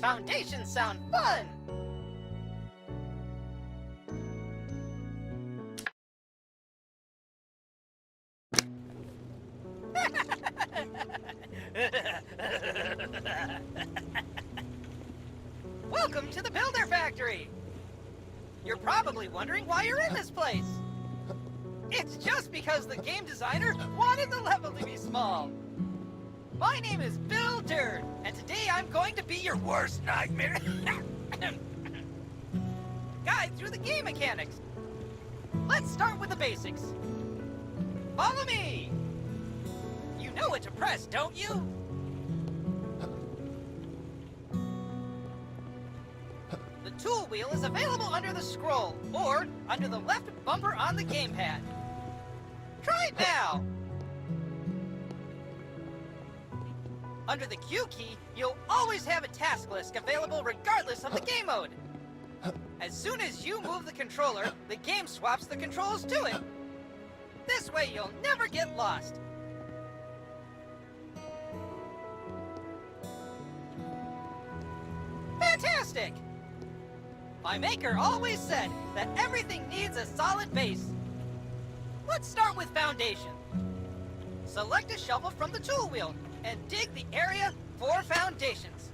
Foundations sound fun! Welcome to the Builder Factory! You're probably wondering why you're in this place. It's just because the game designer wanted the level to be small. My name is Builder, and today I'm going to be your worst nightmare. Guide through the game mechanics. Let's start with the basics. Follow me! You know what to press, don't you? The tool wheel is available under the scroll, or under the left bumper on the gamepad. Try it now! Under the Q key, you'll always have a task list available regardless of the game mode. As soon as you move the controller, the game swaps the controls to it. This way you'll never get lost. Fantastic! My maker always said that everything needs a solid base. Let's start with foundation. Select a shovel from the tool wheel and dig the area for foundations.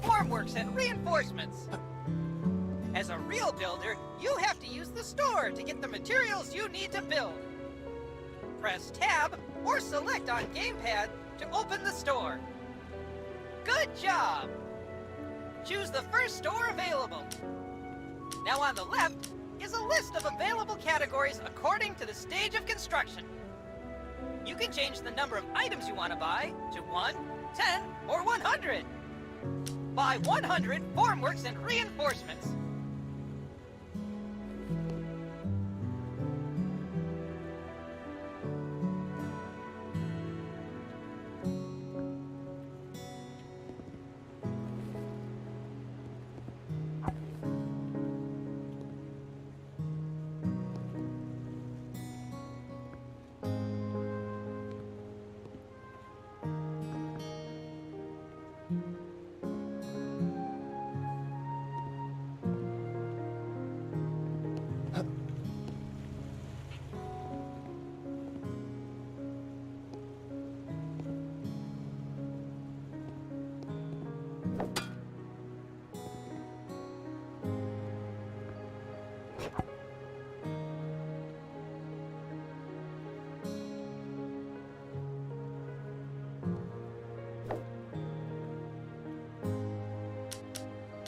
Formworks and reinforcements. As a real builder, you have to use the store to get the materials you need to build. Press Tab or Select on Gamepad to open the store. Good job! Choose the first store available. Now on the left is a list of available categories according to the stage of construction. You can change the number of items you want to buy to 1, 10, or 100. Buy 100 formworks and reinforcements.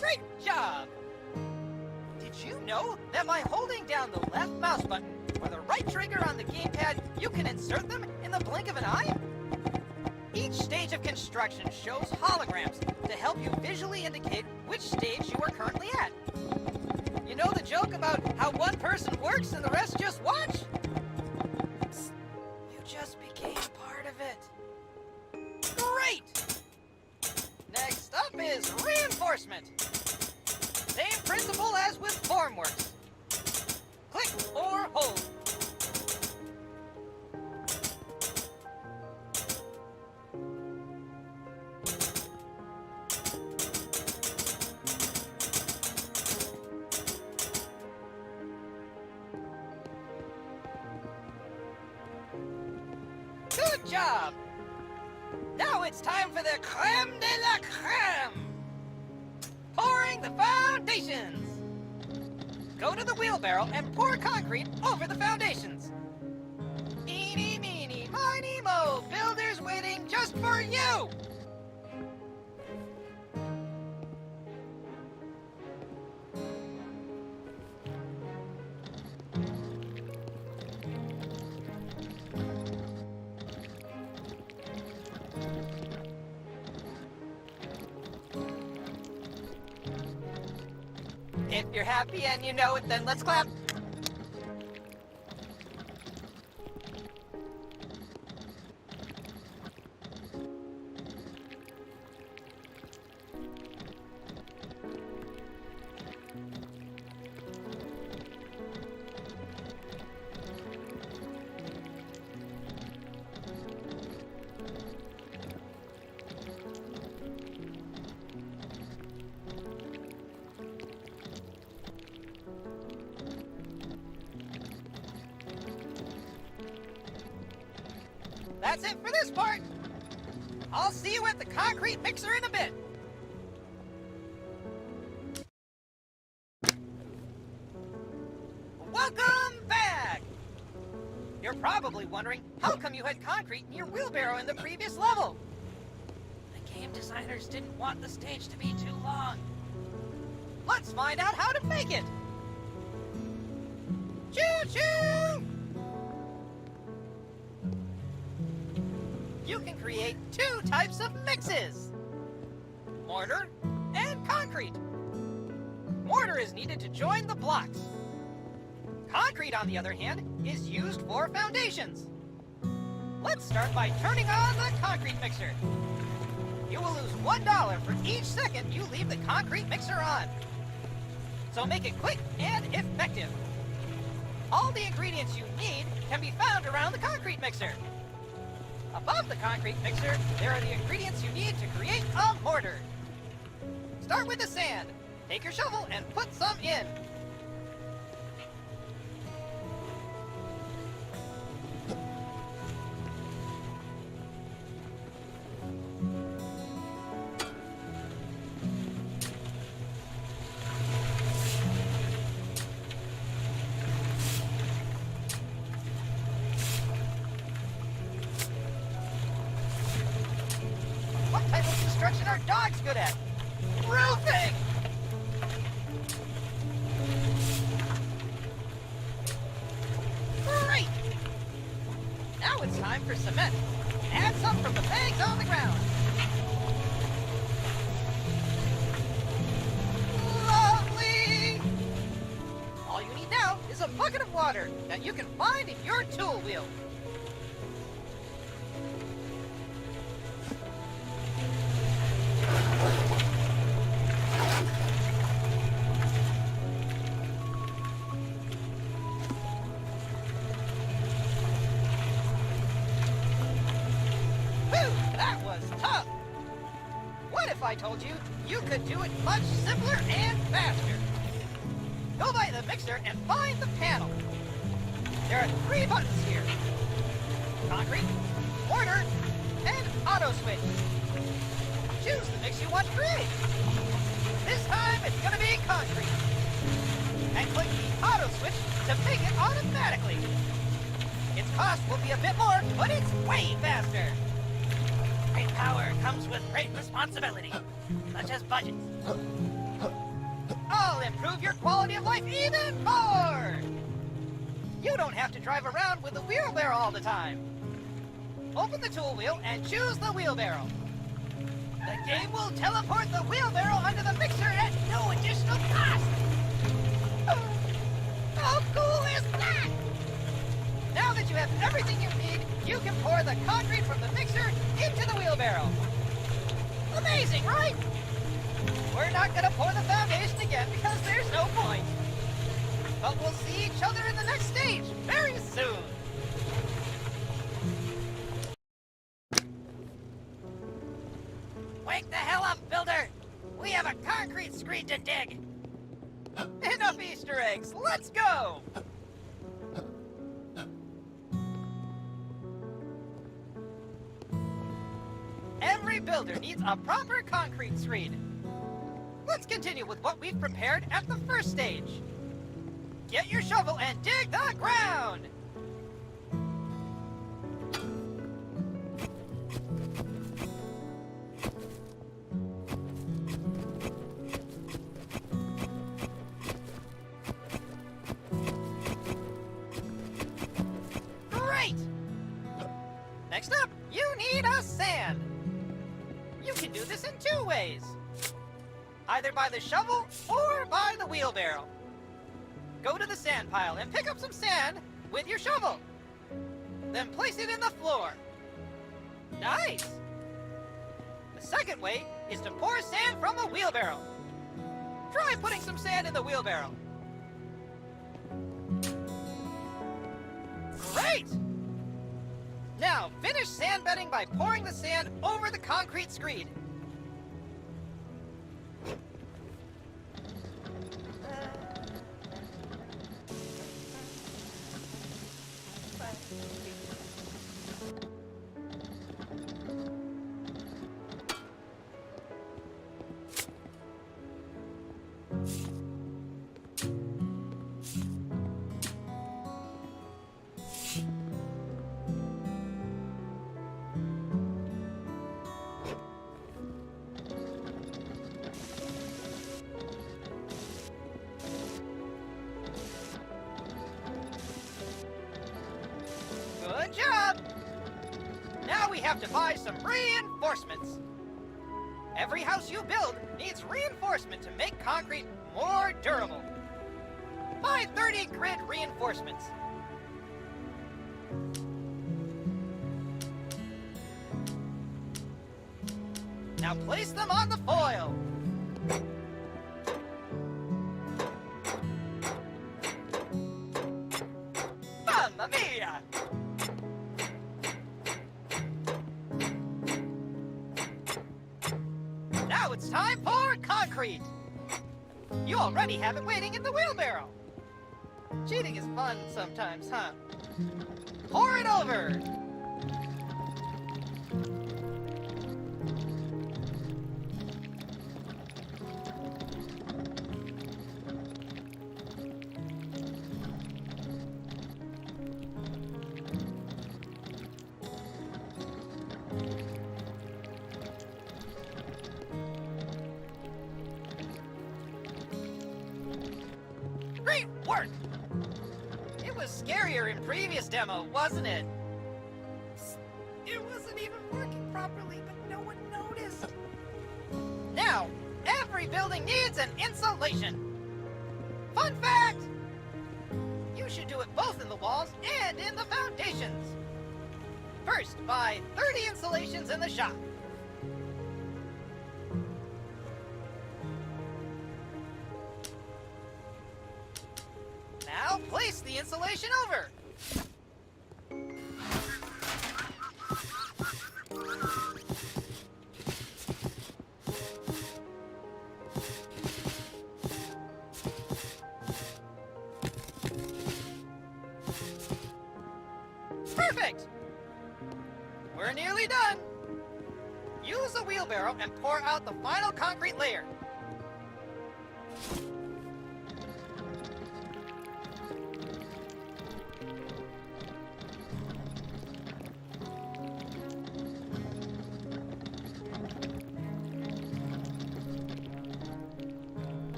Great job! Did you know that by holding down the left mouse button or the right trigger on the gamepad, you can insert them in the blink of an eye? Each stage of construction shows holograms to help you visually indicate which stage you are currently at. You know the joke about how one person works and the rest just watch? Psst, you just became part of it. Great! Next up is reinforcement. Same principle as with formworks. Click or hold. Good job! Now it's time for the creme de la creme! Pouring the foundations! Go to the wheelbarrow and pour concrete over the foundations. Eeny, meeny, miny, mo, builders waiting just for you! If you're happy and you know it, then let's clap. That's it for this part. I'll see you at the concrete mixer in a bit. Welcome back! You're probably wondering, how come you had concrete in your wheelbarrow in the previous level? The game designers didn't want the stage to be too long. Let's find out how to make it! Choo-choo! You can create two types of mixes: mortar and concrete. Mortar is needed to join the blocks. Concrete, on the other hand, is used for foundations. Let's start by turning on the concrete mixer. You will lose $1 for each second you leave the concrete mixer on. So make it quick and effective. All the ingredients you need can be found around the concrete mixer. Above the concrete mixer, there are the ingredients you need to create a mortar. Start with the sand. Take your shovel and put some in. What type of construction are dogs good at? Roofing! Great! Now it's time for cement. Add some from the bags on the ground. Lovely! All you need now is a bucket of water that you can find in your tool wheel. That was tough! What if I told you you could do it much simpler and faster? Go by the mixer and find the panel. There are 3 buttons here: concrete, mortar, and auto switch. Choose the mix you want to create. This time it's going to be concrete. And click the auto switch to make it automatically. Its cost will be a bit more, but it's way faster. Great power comes with great responsibility, such as budgets. I'll improve your quality of life even more! You don't have to drive around with the wheelbarrow all the time. Open the tool wheel and choose the wheelbarrow. The game will teleport the wheelbarrow under the mixer at no additional cost! How cool is that? Now that you have everything you need, you can pour the concrete from the mixer into the wheelbarrow. Amazing, right? We're not going to pour the foundation again because there's no point. But we'll see each other in the next stage very soon. Wake the hell up, builder! We have a concrete screen to dig. Enough Easter eggs, let's go! Every builder needs a proper concrete screen. Let's continue with what we've prepared at the first stage. Get your shovel and dig the ground! Great! Next up, you need a sand. You can do this in 2 ways. Either by the shovel or by the wheelbarrow. Go to the sand pile and pick up some sand with your shovel. Then place it in the floor. Nice! The second way is to pour sand from a wheelbarrow. Try putting some sand in the wheelbarrow. Great! Now, finish sand bedding by pouring the sand over the concrete screed. have to buy some reinforcements. Every house you build needs reinforcement to make concrete more durable. Buy 30 grid reinforcements. Now place them on the foil. Mamma mia! Now it's time for concrete. You already have it waiting in the wheelbarrow. Cheating is fun sometimes, huh? Pour it over. Great work! It was scarier in previous demo, wasn't it? It wasn't even working properly, but no one noticed. Now, every building needs an insulation. Fun fact! You should do it both in the walls and in the foundations. First, buy 30 insulations in the shop. Now place the insulation over. Perfect! We're nearly done. Use a wheelbarrow and pour out the final concrete layer.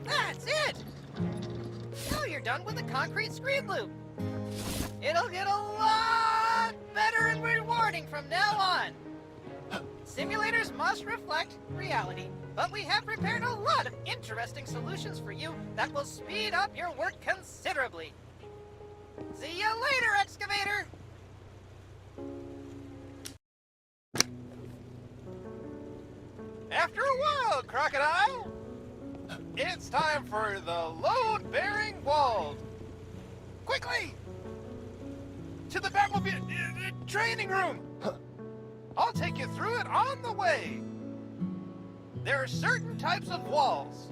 That's it! Now you're done with the concrete screen loop. It'll get a lot better and rewarding from now on. Simulators must reflect reality, but we have prepared a lot of interesting solutions for you that will speed up your work considerably. See you later, excavator! After a while, Crocodile, it's time for the load-bearing walls. Quickly! To the Batmobile training room! I'll take you through it on the way. There are certain types of walls.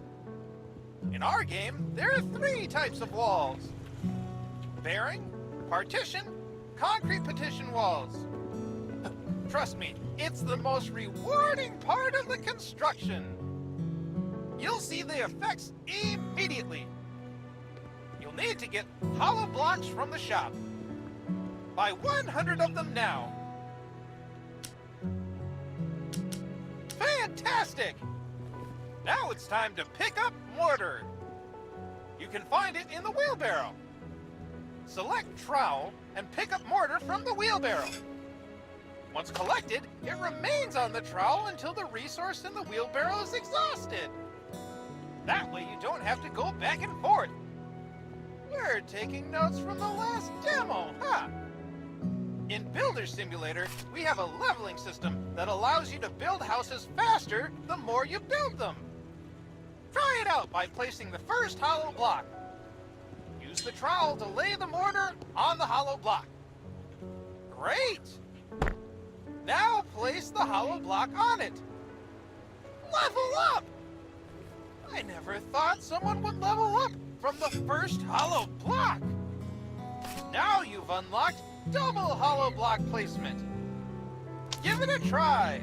In our game, there are 3 types of walls. Bearing, partition, concrete partition walls. Trust me, it's the most rewarding part of the construction. You'll see the effects immediately. You'll need to get hollow blocks from the shop. Buy 100 of them now. Fantastic! Now it's time to pick up mortar. You can find it in the wheelbarrow. Select trowel and pick up mortar from the wheelbarrow. Once collected, it remains on the trowel until the resource in the wheelbarrow is exhausted. That way you don't have to go back and forth. We're taking notes from the last demo, huh? In Builder Simulator, we have a leveling system that allows you to build houses faster the more you build them. Try it out by placing the first hollow block. Use the trowel to lay the mortar on the hollow block. Great! Now place the hollow block on it. Level up! I never thought someone would level up from the first hollow block. Now you've unlocked double hollow block placement. Give it a try.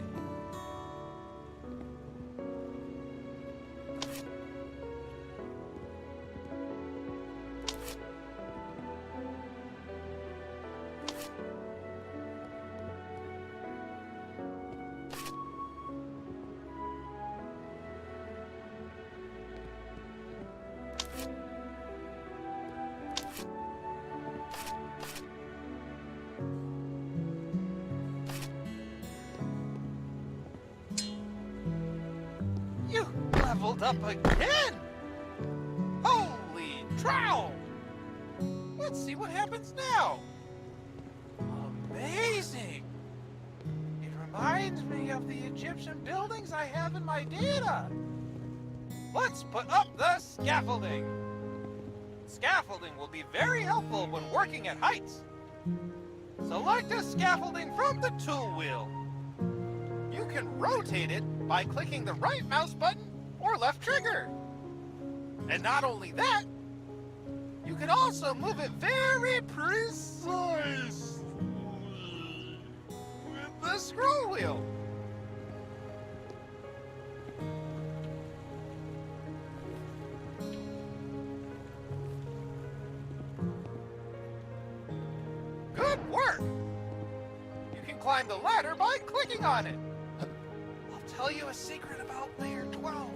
filled up again! Holy trowel! Let's see what happens now. Amazing! It reminds me of the Egyptian buildings I have in my data. Let's put up the scaffolding. Scaffolding will be very helpful when working at heights. Select a scaffolding from the tool wheel. You can rotate it by clicking the right mouse button or left trigger. And not only that, you can also move it very precisely with the scroll wheel. Good work! You can climb the ladder by clicking on it. I'll tell you a secret about layer 12.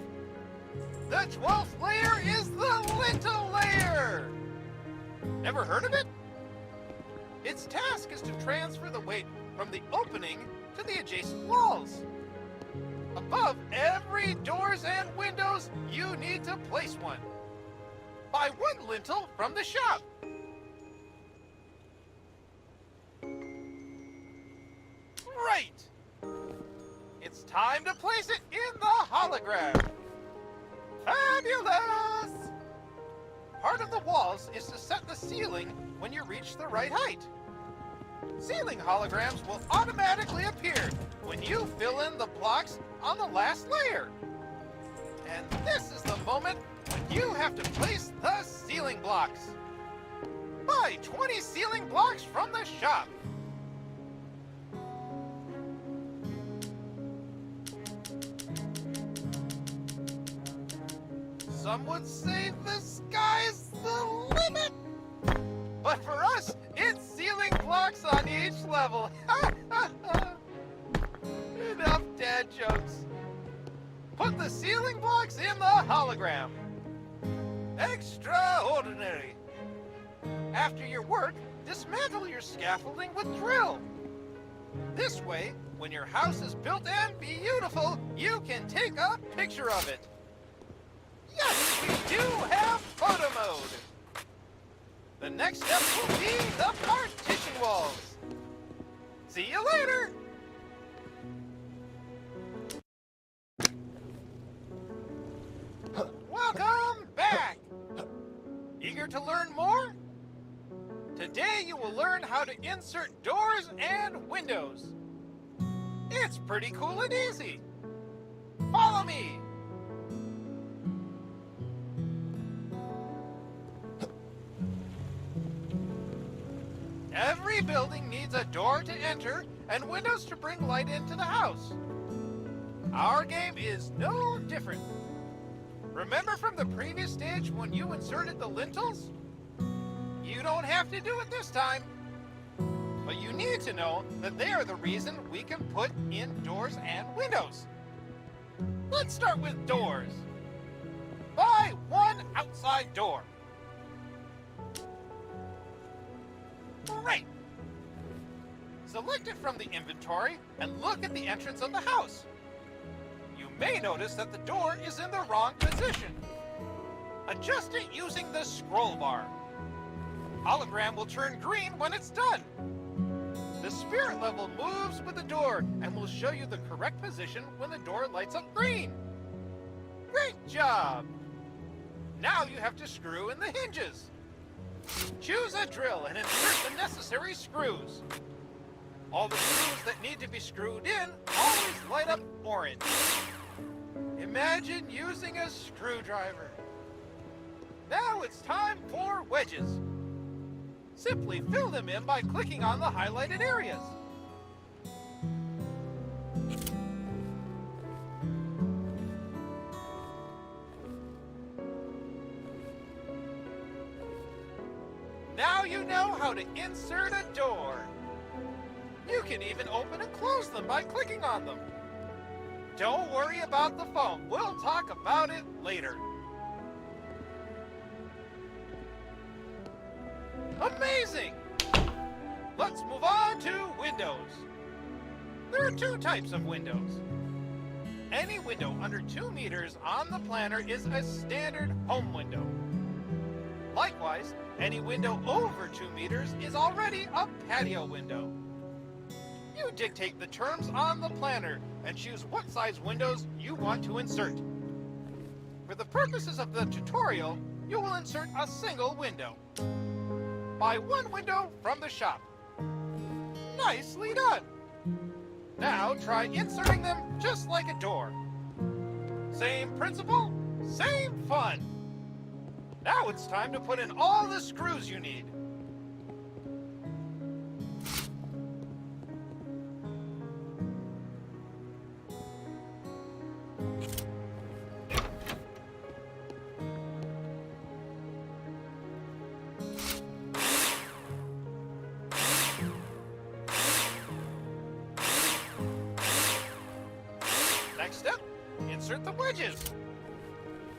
The 12th layer is the lintel layer! Never heard of it? Its task is to transfer the weight from the opening to the adjacent walls. Above every doors and windows, you need to place one. Buy one lintel from the shop. Right! It's time to place it in the hologram. Fabulous! Part of the walls is to set the ceiling when you reach the right height. Ceiling holograms will automatically appear when you fill in the blocks on the last layer. And this is the moment when you have to place the ceiling blocks. Buy 20 ceiling blocks from the shop. Some would say the sky's the limit. But for us, it's ceiling blocks on each level. Enough dad jokes. Put the ceiling blocks in the hologram. Extraordinary. After your work, dismantle your scaffolding with drill. This way, when your house is built and beautiful, you can take a picture of it. Yes, we do have photo mode. The next step will be the partition walls. See you later. Welcome back. Eager to learn more? Today you will learn how to insert doors and windows. It's pretty cool and easy. Follow me. Every building needs a door to enter and windows to bring light into the house. Our game is no different. Remember from the previous stage when you inserted the lintels? You don't have to do it this time. But you need to know that they are the reason we can put in doors and windows. Let's start with doors. Buy one outside door. Great! Select it from the inventory and look at the entrance of the house. You may notice that the door is in the wrong position. Adjust it using the scroll bar. Hologram will turn green when it's done. The spirit level moves with the door and will show you the correct position when the door lights up green. Great job! Now you have to screw in the hinges. Choose a drill and insert the necessary screws. All the screws that need to be screwed in always light up orange. Imagine using a screwdriver. Now it's time for wedges. Simply fill them in by clicking on the highlighted areas. Now you know how to insert a door. You can even open and close them by clicking on them. Don't worry about the foam. We'll talk about it later. Amazing! Let's move on to windows. There are two types of windows. any window under 2 meters on the planner is a standard home window. Likewise, any window over 2 meters is already a patio window. You dictate the terms on the planner and choose what size windows you want to insert. For the purposes of the tutorial, you will insert a single window. Buy 1 window from the shop. Nicely done! Now try inserting them just like a door. Same principle, same fun. Now it's time to put in all the screws you need. Next step, insert the wedges.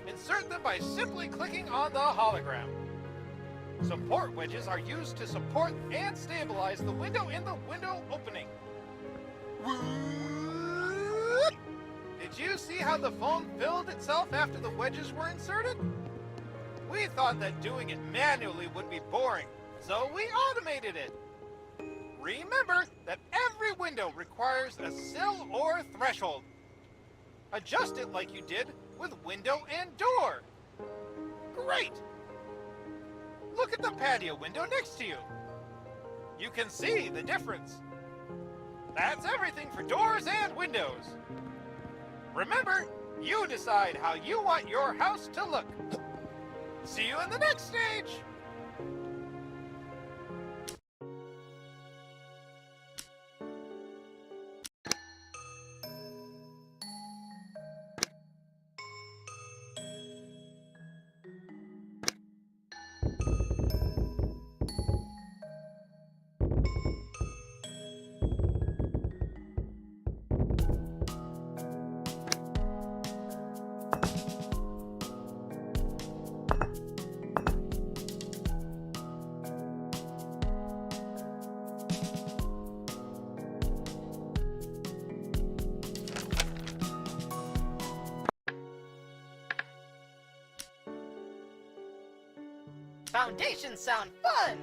Insert them by simply clicking on the hologram. Support wedges are used to support and stabilize the window in the window opening. Whoop! Did you see how the phone filled itself after the wedges were inserted? We thought that doing it manually would be boring, so we automated it. Remember that every window requires a sill or threshold. Adjust it like you did with window and door. Great! Look at the patio window next to you. You can see the difference. That's everything for doors and windows. Remember, you decide how you want your house to look. See you in the next stage! Foundations sound fun!